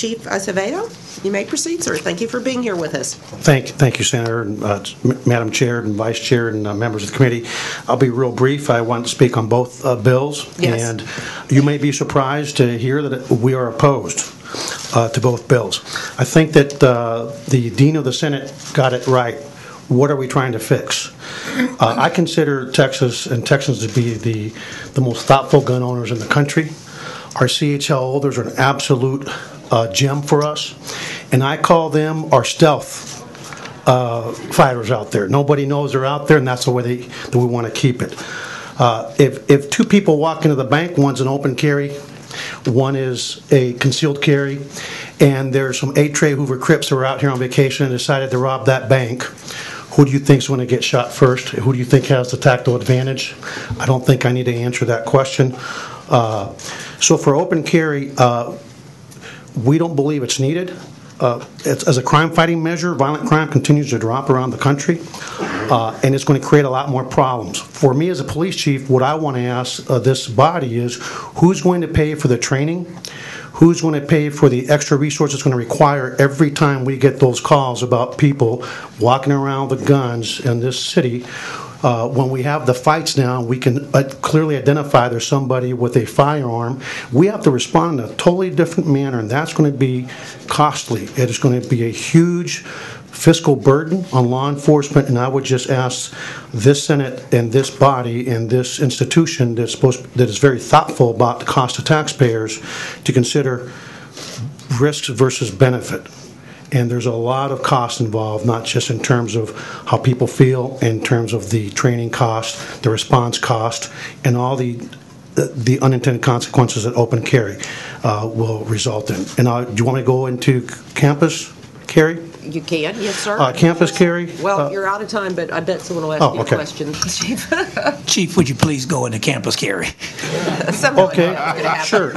Chief Acevedo, you may proceed, sir. Thank you for being here with us. Thank you, Senator, and, Madam Chair, and Vice Chair, and members of the committee. I'll be real brief. I want to speak on both bills, yes. And you may be surprised to hear that we are opposed to both bills. I think that the Dean of the Senate got it right. What are we trying to fix? I consider Texas and Texans to be the most thoughtful gun owners in the country. Our CHL holders are an absolute gem for us, and I call them our stealth fighters out there. Nobody knows they're out there, and that's the way that we want to keep it. If two people walk into the bank, one's an open carry, one is a concealed carry, and there's some A-Tray Hoover Crips who are out here on vacation and decided to rob that bank, who do you think is going to get shot first? Who do you think has the tactical advantage? I don't think I need to answer that question. So for open carry, we don't believe it's needed. As a crime-fighting measure, violent crime continues to drop around the country, and it's going to create a lot more problems. For me as a police chief, what I want to ask this body is, who's going to pay for the training? Who's going to pay for the extra resources it's going to require every time we get those calls about people walking around with guns in this city? When we have the fights now, we can clearly identify there's somebody with a firearm. We have to respond in a totally different manner, and that's going to be costly. It is going to be a huge fiscal burden on law enforcement, and I would just ask this Senate and this body and this institution that is very thoughtful about the cost of taxpayers to consider risks versus benefit. And there's a lot of cost involved, not just in terms of how people feel, in terms of the training cost, the response cost, and all the unintended consequences that open carry will result in. And do you want me to go into campus carry? You can, yes, sir. Campus carry? Well, you're out of time, but I bet someone will ask you a question, Chief. Chief, would you please go into campus carry? Okay, sure.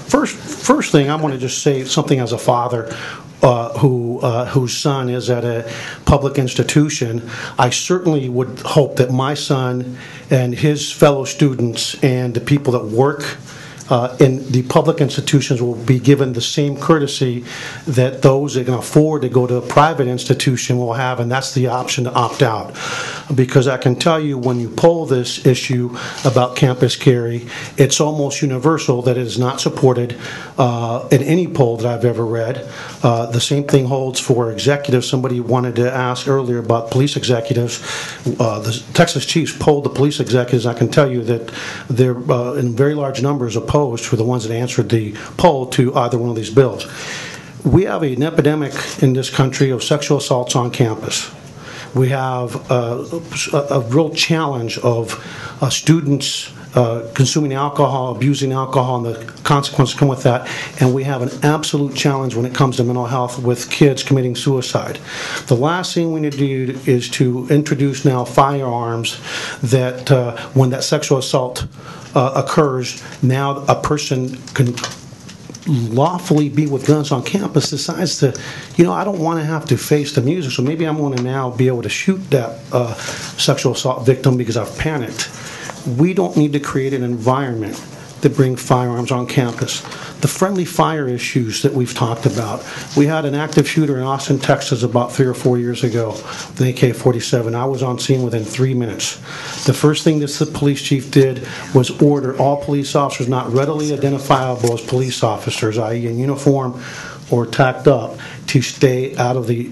First thing, I want to just say something as a father whose son is at a public institution. I certainly would hope that my son and his fellow students and the people that work in the public institutions will be given the same courtesy that those that can afford to go to a private institution will have, and that's the option to opt out. Because I can tell you, when you poll this issue about campus carry, it's almost universal that it is not supported in any poll that I've ever read. The same thing holds for executives. Somebody wanted to ask earlier about police executives. The Texas Chiefs polled the police executives. I can tell you that they're in very large numbers opposed for the ones that answered the poll to either one of these bills. We have an epidemic in this country of sexual assaults on campus. We have a real challenge of students consuming alcohol, abusing alcohol, and the consequences come with that. And we have an absolute challenge when it comes to mental health with kids committing suicide. The last thing we need to do is to introduce now firearms that when that sexual assault occurs, now a person can lawfully be with guns on campus, decides to, I don't want to have to face the music, so maybe I'm going to now be able to shoot that sexual assault victim because I've panicked. We don't need to create an environment that bring firearms on campus. The friendly fire issues that we've talked about. We had an active shooter in Austin, Texas about 3 or 4 years ago with an AK-47. I was on scene within 3 minutes. The first thing that the police chief did was order all police officers not readily identifiable as police officers, i.e. in uniform or tacked up, to stay out of the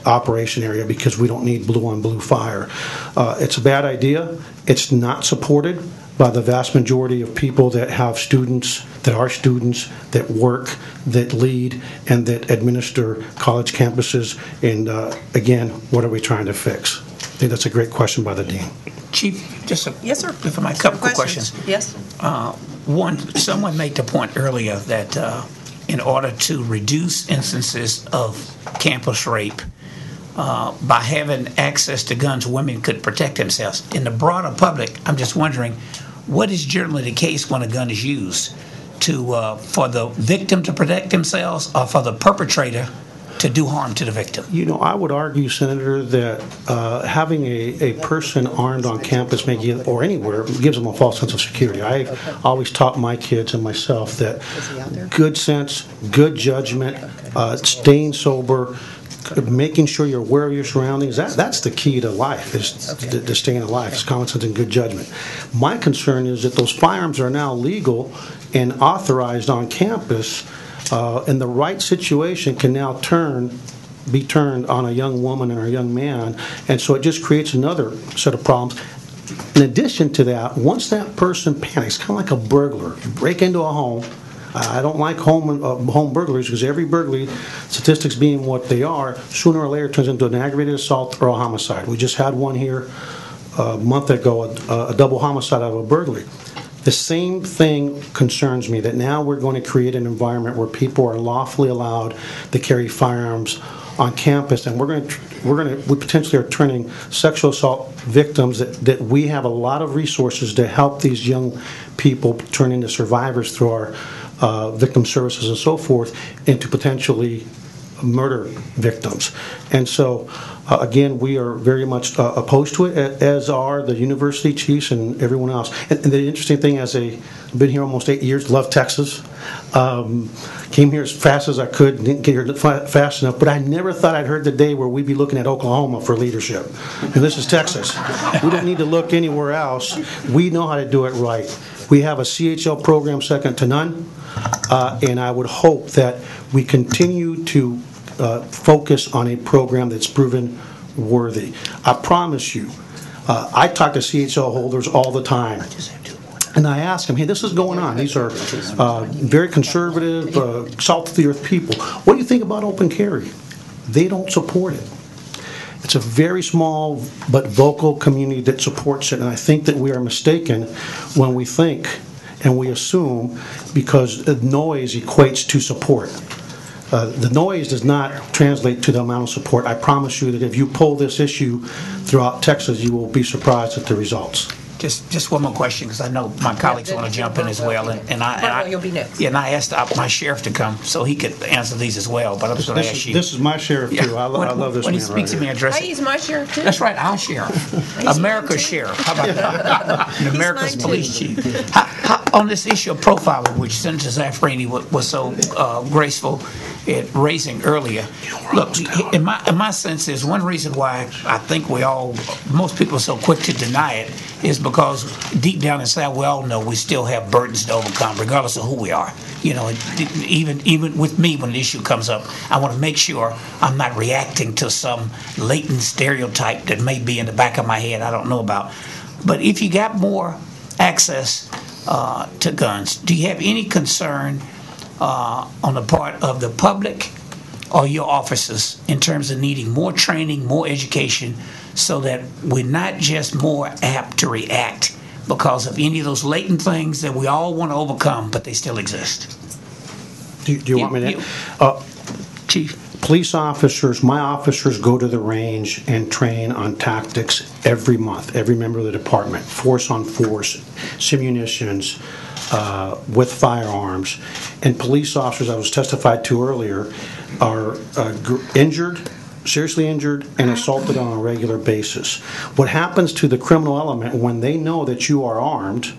operation area because we don't need blue on blue fire. It's a bad idea. It's not supported by the vast majority of people that have students, that are students, that work, that lead, and that administer college campuses. And again, what are we trying to fix? I think that's a great question by the Dean. Chief, yes, sir. For my couple questions. Yes. One, someone made the point earlier that in order to reduce instances of campus rape, by having access to guns, women could protect themselves. In the broader public, I'm just wondering, what is generally the case when a gun is used? For the victim to protect themselves or for the perpetrator to do harm to the victim? You know, I would argue, Senator, that having a person armed on campus may give, or anywhere, gives them a false sense of security. I've always taught my kids and myself that good sense, good judgment, staying sober, making sure you're aware of your surroundings, that's the key to life, is to staying alive. It's common sense and good judgment. My concern is that those firearms are now legal and authorized on campus, and the right situation can now be turned on a young woman or a young man, and so it just creates another set of problems. In addition to that, once that person panics, kind of like a burglar, you break into a home. I don't like home burglaries, because every burglary, statistics being what they are, sooner or later turns into an aggravated assault or a homicide. We just had one here a month ago, a double homicide out of a burglary. The same thing concerns me, that now we're going to create an environment where people are lawfully allowed to carry firearms on campus, and we potentially are turning sexual assault victims that we have a lot of resources to help these young people turn into survivors through our victim services and so forth, into potentially murder victims. And so, again, we are very much opposed to it, as are the university chiefs and everyone else. And the interesting thing, I've been here almost 8 years, love Texas, came here as fast as I could, didn't get here fast enough, but I never thought I'd heard the day where we'd be looking at Oklahoma for leadership. And this is Texas. We don't need to look anywhere else. We know how to do it right. We have a CHL program second to none, and I would hope that we continue to focus on a program that's proven worthy. I promise you, I talk to CHL holders all the time, and I ask them, hey, this is going on. These are very conservative, salt-of-the-earth people. What do you think about open carry? They don't support it. It's a very small but vocal community that supports it, and I think that we are mistaken when we think and we assume, because noise equates to support. The noise does not translate to the amount of support. I promise you that if you poll this issue throughout Texas, you will be surprised at the results. Just one more question, because I know my colleagues want to jump in as well, and You'll be next. Yeah, and I asked my sheriff to come so he could answer these as well. But I'm just going to ask you. This is my sheriff too. Yeah. I love this when man. When he speaks to me, address it. He's my sheriff too. That's right, our sheriff, America's sheriff. How about that? And America's mine, police too. chief. On this issue of profiling, which Senator Zaffarini was so graceful at raising earlier. Look, in my sense, is one reason why I think most people are so quick to deny it is because deep down inside we all know we still have burdens to overcome, regardless of who we are. You know, even with me, when the issue comes up, I want to make sure I'm not reacting to some latent stereotype that may be in the back of my head I don't know about. But if you got more access to guns, do you have any concern on the part of the public or your officers in terms of needing more training, more education, so that we're not just more apt to react because of any of those latent things that we all want to overcome, but they still exist? Do you want me to? Chief? Police officers, my officers go to the range and train on tactics every month, every member of the department, force on force, simunitions, with firearms. And police officers, I was testified to earlier, are injured, seriously injured, and assaulted on a regular basis. What happens to the criminal element when they know that you are armed,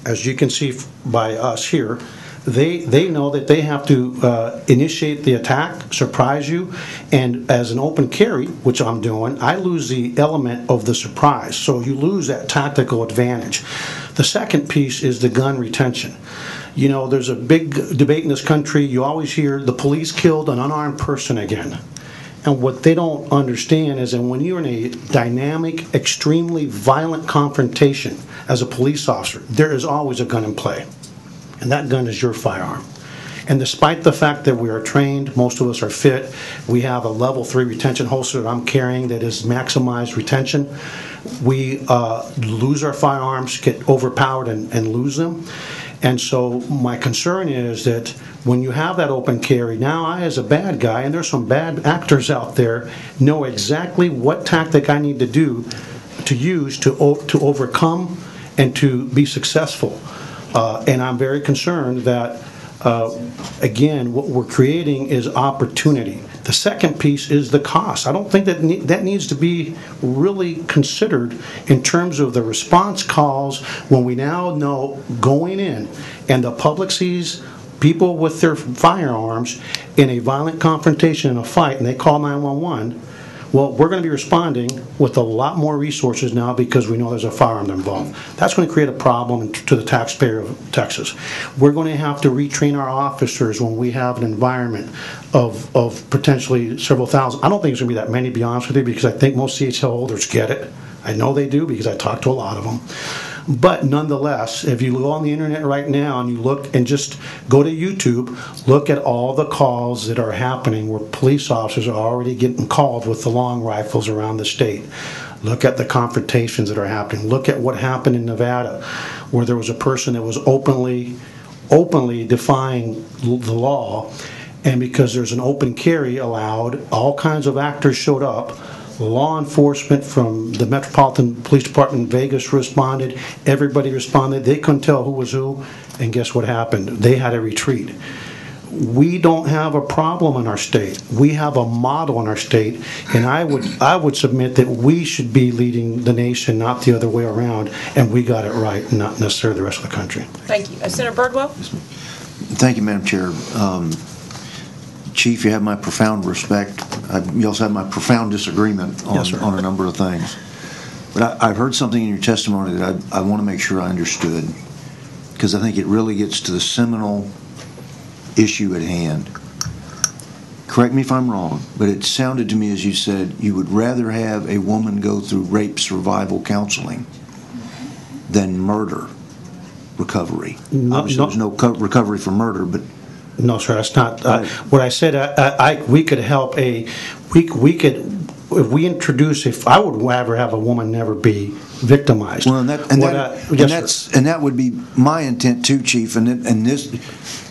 as you can see by us here, they know that they have to initiate the attack, surprise you, and as an open carry, which I'm doing, I lose the element of the surprise. So you lose that tactical advantage. The second piece is the gun retention. You know, there's a big debate in this country. You always hear the police killed an unarmed person again. And what they don't understand is that when you're in a dynamic, extremely violent confrontation as a police officer, there is always a gun in play. And that gun is your firearm. And despite the fact that we are trained, most of us are fit, we have a level 3 retention holster that I'm carrying that is maximized retention. We lose our firearms, get overpowered and lose them. And so my concern is that when you have that open carry, now I as a bad guy, and there's some bad actors out there, know exactly what tactic I need to use to overcome and to be successful. And I'm very concerned that, again, what we're creating is opportunity. The second piece is the cost. I don't think that needs to be really considered in terms of the response calls when we now know going in and the public sees people with their firearms in a violent confrontation in a fight and they call 911. Well, we're going to be responding with a lot more resources now because we know there's a firearm involved. That's going to create a problem to the taxpayer of Texas. We're going to have to retrain our officers when we have an environment of potentially several thousand. I don't think it's going to be that many, to be honest with you, because I think most CHL holders get it. I know they do because I talk to a lot of them. But nonetheless, if you go on the internet right now and you look and just go to YouTube, look at all the calls that are happening where police officers are already getting called with the long rifles around the state. Look at the confrontations that are happening. Look at what happened in Nevada, where there was a person that was openly defying the law, and because there's an open carry allowed, all kinds of actors showed up. Law enforcement from the Metropolitan Police Department in Vegas responded. Everybody responded. They couldn't tell who was who, and guess what happened? They had to retreat. We don't have a problem in our state. We have a model in our state, and I would submit that we should be leading the nation, not the other way around, and we got it right, not necessarily the rest of the country. Thank you. Senator Birdwell? Thank you, Madam Chair. Chief, you have my profound respect. You also have my profound disagreement on a number of things. But I've heard something in your testimony that I want to make sure I understood, because I think it really gets to the seminal issue at hand. Correct me if I'm wrong, but it sounded to me as you said you would rather have a woman go through rape survival counseling than murder recovery. Obviously, there's no recovery for murder, but no, sir, that's not what I said. We could help we could, if we introduce, if I would rather have a woman never be victimized. Well, and that would be my intent too, Chief. And this,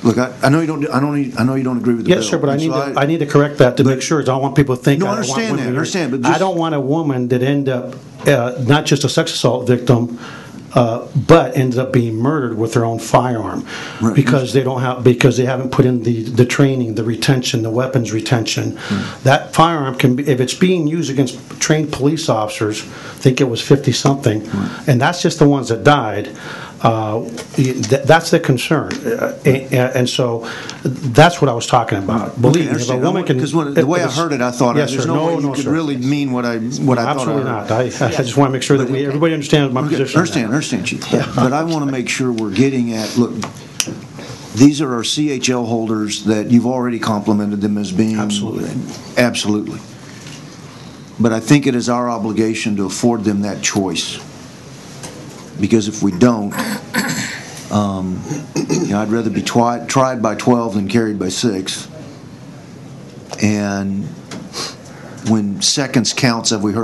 look, I know you don't agree with the bill. Yes, sir, but I need to correct that to make sure. I don't want people to think. No, I understand. But I don't want a woman that end up not just a sex assault victim, but ends up being murdered with their own firearm, right, because they haven't put in the training, the retention, the weapons retention. Right. That firearm can be, if it's being used against trained police officers, I think it was 50-something, right, and that's just the ones that died. That's the concern, and so that's what I was talking about. Believe me, if a woman can, because the way I heard it, I thought yes, there's no way you could really mean what I thought. Absolutely not. I just want to make sure that everybody understands my position. Understand, Chief. Yeah. But I want to make sure we're getting at, look, these are our CHL holders that you've already complimented them as being absolutely. But I think it is our obligation to afford them that choice. Because if we don't, I'd rather be tried by 12 than carried by 6. And when seconds counts, as we've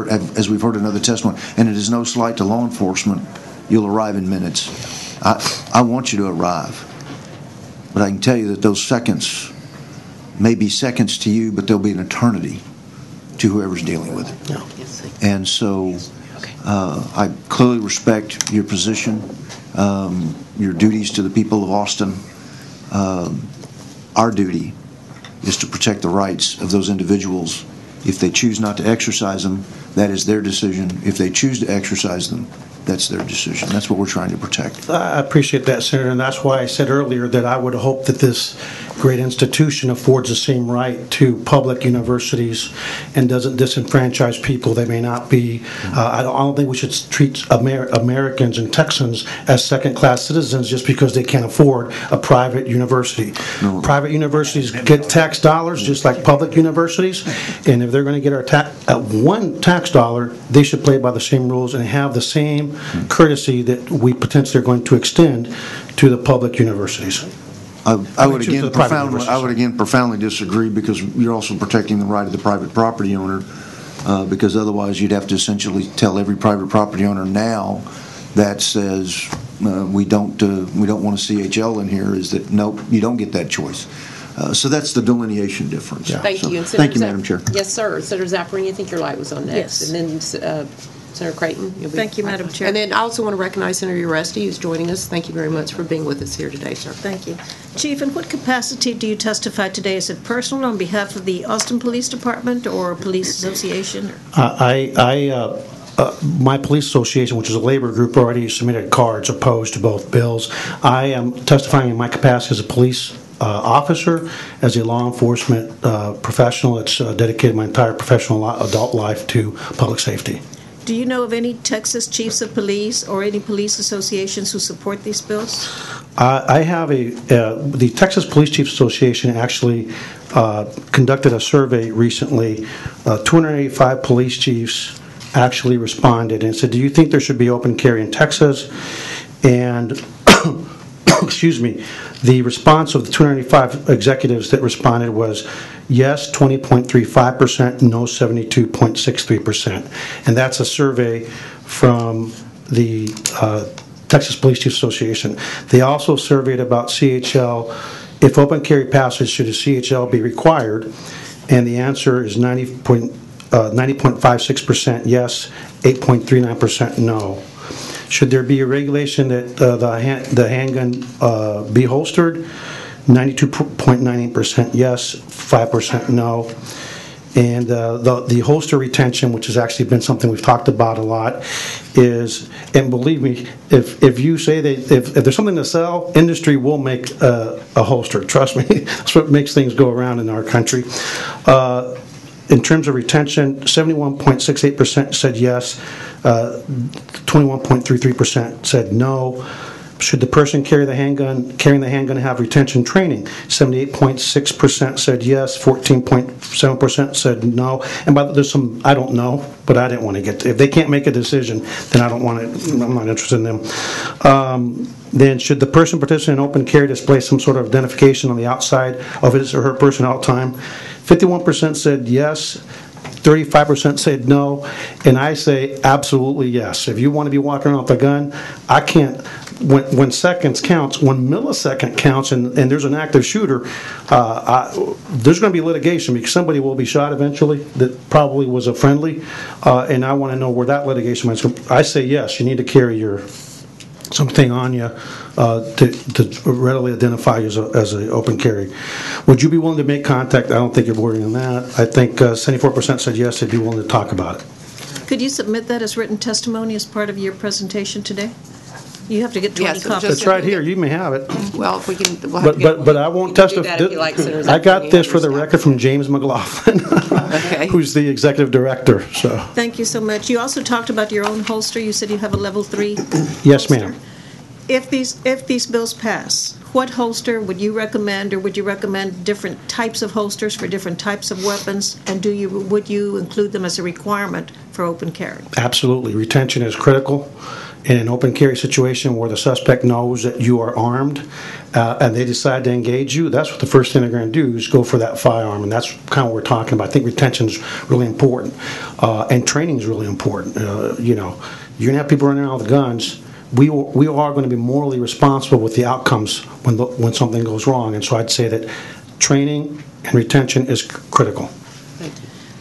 heard another testimony, and it is no slight to law enforcement, you'll arrive in minutes. I want you to arrive, but I can tell you that those seconds may be seconds to you, but they'll be an eternity to whoever's dealing with it. Yeah. And so I clearly respect your position, your duties to the people of Austin. Our duty is to protect the rights of those individuals. If they choose not to exercise them, that is their decision. If they choose to exercise them, that's their decision. That's what we're trying to protect. I appreciate that, Senator, and that's why I said earlier that I would hope that this great institution affords the same right to public universities and doesn't disenfranchise people that may not be. I don't think we should treat Americans and Texans as second-class citizens just because they can't afford a private university. No. Private universities get tax dollars just like public universities, and if they're going to get our one tax dollar, they should play by the same rules and have the same courtesy that we potentially are going to extend to the public universities. I would again profoundly disagree, because you're also protecting the right of the private property owner, because otherwise you'd have to essentially tell every private property owner now that says we don't want a CHL in here, is that nope, you don't get that choice. So that's the delineation difference. Yeah. Thank you. Thank you, Madam Chair. Yes, sir. Senator Zapparini, I think your light was on next. Yes. And then Senator Creighton? Thank you, Madam Chair. And then I also want to recognize Senator Uresti, who's joining us. Thank you very much for being with us here today, sir. Thank you. Chief, in what capacity do you testify today? Is it personal on behalf of the Austin Police Department or Police Association? My police association, which is a labor group, already submitted cards opposed to both bills. I am testifying in my capacity as a police officer, as a law enforcement professional that's dedicated my entire professional adult life to public safety. Do you know of any Texas chiefs of police or any police associations who support these bills? I have the Texas Police Chiefs Association actually conducted a survey recently. 285 police chiefs actually responded and said, do you think there should be open carry in Texas? And excuse me, the response of the 285 executives that responded was yes, 20.35%, no, 72.63%. And that's a survey from the Texas Police Chiefs Association. They also surveyed about CHL. If open carry passes, should a CHL be required? And the answer is 90.56% yes, 8.39% no. Should there be a regulation that the handgun be holstered? 92.98% yes, 5% no. And the holster retention, which has actually been something we've talked about a lot, is, and believe me, if you say that if there's something to sell, industry will make a holster. Trust me, that's what makes things go around in our country. In terms of retention, 71.68% said yes, 21.33% said no. Should the person carrying the handgun have retention training? 78.6% said yes, 14.7% said no. And by the way, there's some I don't know, but I didn't want to get to. If they can't make a decision, then I don't want to. I'm not interested in them. Then should the person participating in open carry display some sort of identification on the outside of his or her person all the time? 51% said yes, 35% said no, and I say absolutely yes. If you want to be walking around with a gun, I can't. When seconds counts, when millisecond counts, and there's an active shooter, there's going to be litigation because somebody will be shot eventually that probably was a friendly, and I want to know where that litigation went. So I say yes, you need to carry something on you to readily identify you as an open carry. Would you be willing to make contact? I don't think you're worrying on that. I think 74% said yes, they'd be willing to talk about it. Could you submit that as written testimony as part of your presentation today? You have to get 20 copies. It's right here. You may have it. Well, if we can... But I won't testify. I got this for the record from James McLaughlin, okay, who's the executive director. So. Thank you so much. You also talked about your own holster. You said you have a level 3 Yes, holster. ma'am. If these bills pass, what holster would you recommend, or would you recommend different types of holsters for different types of weapons, and would you include them as a requirement for open carry? Absolutely. Retention is critical. In an open carry situation where the suspect knows that you are armed and they decide to engage you, that's what the first thing they're going to do is go for that firearm, and that's kind of what we're talking about. I think retention is really important, and training is really important. You're going to have people running around with guns. We are going to be morally responsible with the outcomes when something goes wrong, and so I'd say that training and retention is critical.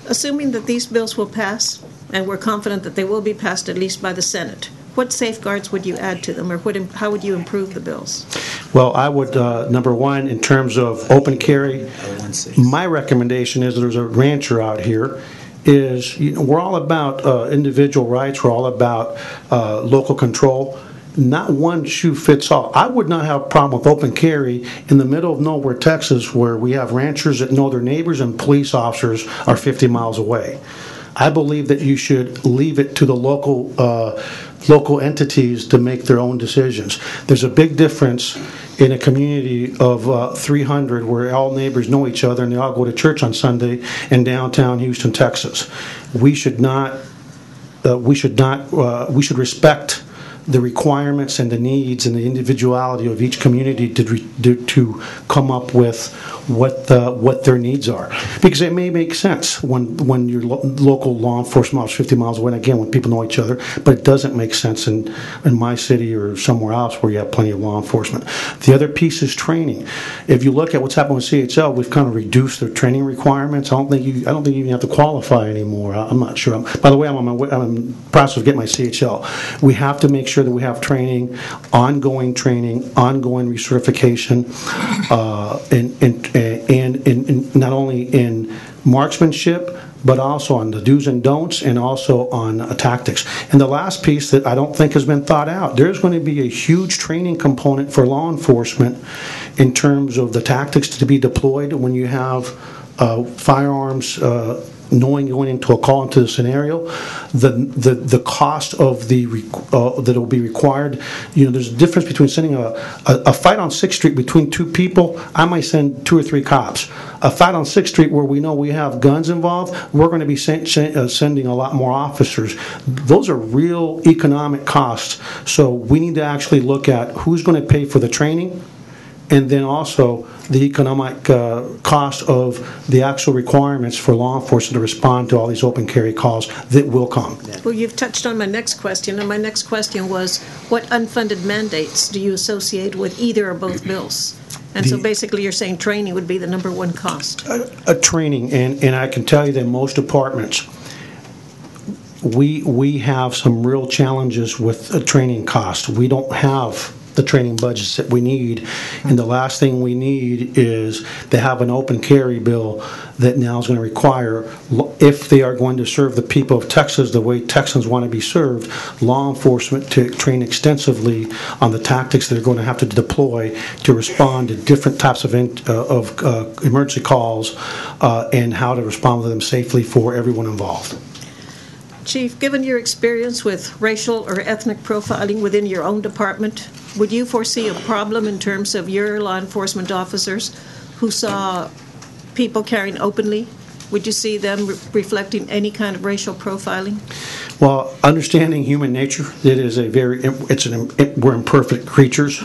Assuming that these bills will pass, and we're confident that they will be passed at least by the Senate, what safeguards would you add to them, or how would you improve the bills? Well, I would, number one, in terms of open carry, my recommendation is there's a rancher out here, we're all about individual rights, we're all about local control. Not one shoe fits all. I would not have a problem with open carry in the middle of nowhere, Texas, where we have ranchers that know their neighbors and police officers are 50 miles away. I believe that you should leave it to the local entities to make their own decisions. There's a big difference in a community of 300 where all neighbors know each other and they all go to church on Sunday in downtown Houston, Texas. We should respect the requirements and the needs and the individuality of each community to come up with what their needs are, because it may make sense when your local law enforcement officer 50 miles away. And again, when people know each other, but it doesn't make sense in my city or somewhere else where you have plenty of law enforcement. The other piece is training. If you look at what's happened with CHL, we've kind of reduced their training requirements. I don't think you even have to qualify anymore. I'm not sure. By the way, I'm in the process of getting my CHL. We have to make sure that we have training, ongoing recertification, and not only in marksmanship, but also on the do's and don'ts, and also on tactics. And the last piece that I don't think has been thought out, there's going to be a huge training component for law enforcement in terms of the tactics to be deployed when you have firearms, knowing going into a call into the scenario, the cost of that will be required. There's a difference between sending a fight on 6th Street between two people. I might send 2 or 3 cops. A fight on 6th Street where we know we have guns involved, we're going to be sending a lot more officers. Those are real economic costs. So we need to actually look at who's going to pay for the training, and then also the economic cost of the actual requirements for law enforcement to respond to all these open carry calls that will come. Well, you've touched on my next question, and my next question was, what unfunded mandates do you associate with either or both bills? And so basically you're saying training would be the number one cost. Training, and I can tell you that most departments, we have some real challenges with training costs. We don't have the training budgets that we need, and the last thing we need is to have an open carry bill that now is going to require, if they are going to serve the people of Texas the way Texans want to be served, law enforcement to train extensively on the tactics that are going to have to deploy to respond to different types of emergency calls, and how to respond to them safely for everyone involved. Chief, given your experience with racial or ethnic profiling within your own department, would you foresee a problem in terms of your law enforcement officers who saw people carrying openly? Would you see them reflecting any kind of racial profiling? Well, understanding human nature, we're imperfect creatures.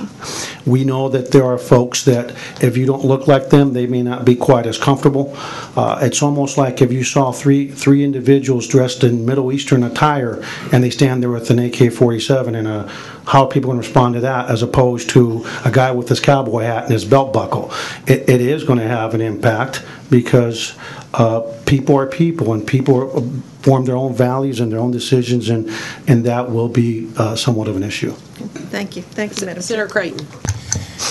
We know that there are folks that if you don't look like them, they may not be quite as comfortable. It's almost like if you saw three individuals dressed in Middle Eastern attire and they stand there with an AK-47, and how are people going to respond to that as opposed to a guy with his cowboy hat and his belt buckle? It is going to have an impact, because people are people, and people form their own values and their own decisions, and that will be somewhat of an issue. Thank you. Thank you, Madam Senator Creighton.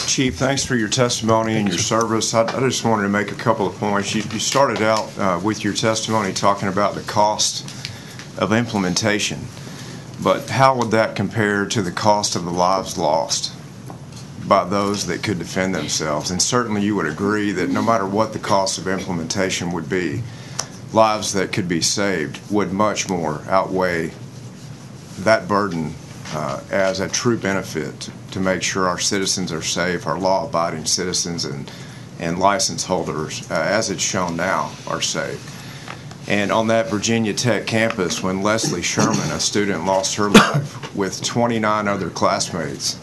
Chief, thanks for your testimony and your service. I just wanted to make a couple of points. You started out with your testimony talking about the cost of implementation, but how would that compare to the cost of the lives lost by those that could defend themselves? And certainly you would agree that no matter what the cost of implementation would be, lives that could be saved would much more outweigh that burden as a true benefit to make sure our citizens are safe, our law-abiding citizens and license holders, as it's shown now, are safe. And on that Virginia Tech campus, when Leslie Sherman, a student, lost her life with 29 other classmates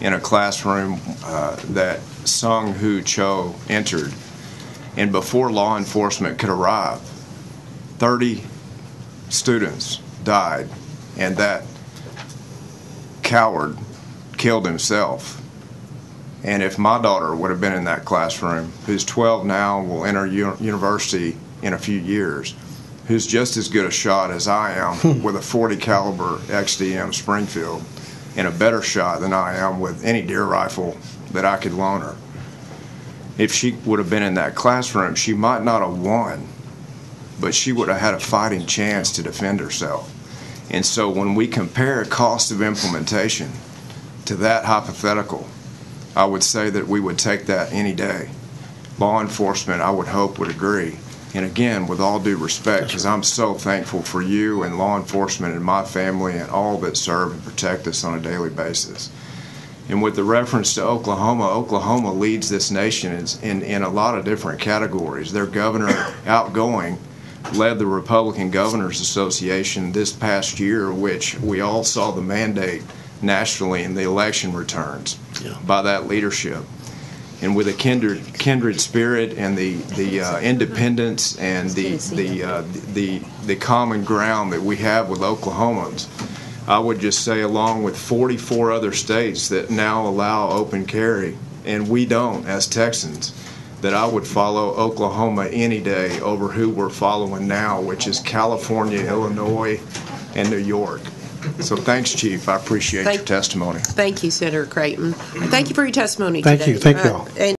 in a classroom that Sung Hu Cho entered, and before law enforcement could arrive, 30 students died, and that coward killed himself. And if my daughter would have been in that classroom, who's 12 now, will enter university in a few years, who's just as good a shot as I am with a .40 caliber XDM Springfield, and a better shot than I am with any deer rifle that I could loan her. If she would have been in that classroom, she might not have won, but she would have had a fighting chance to defend herself. And so when we compare cost of implementation to that hypothetical, I would say that we would take that any day. Law enforcement, I would hope, would agree. And again, with all due respect, because I'm so thankful for you and law enforcement and my family and all that serve and protect us on a daily basis. And with the reference to Oklahoma, Oklahoma leads this nation in a lot of different categories. Their governor, outgoing, led the Republican Governors Association this past year, which we all saw the mandate nationally in the election returns by that leadership. and with a kindred spirit and the independence and the common ground that we have with Oklahomans, I would just say, along with 44 other states that now allow open carry, and we don't as Texans, that I would follow Oklahoma any day over who we're following now, which is California, Illinois, and New York. So thanks, Chief. I appreciate your testimony. Thank you, Senator Creighton. Thank you for your testimony Thank today. you. Thank you all. And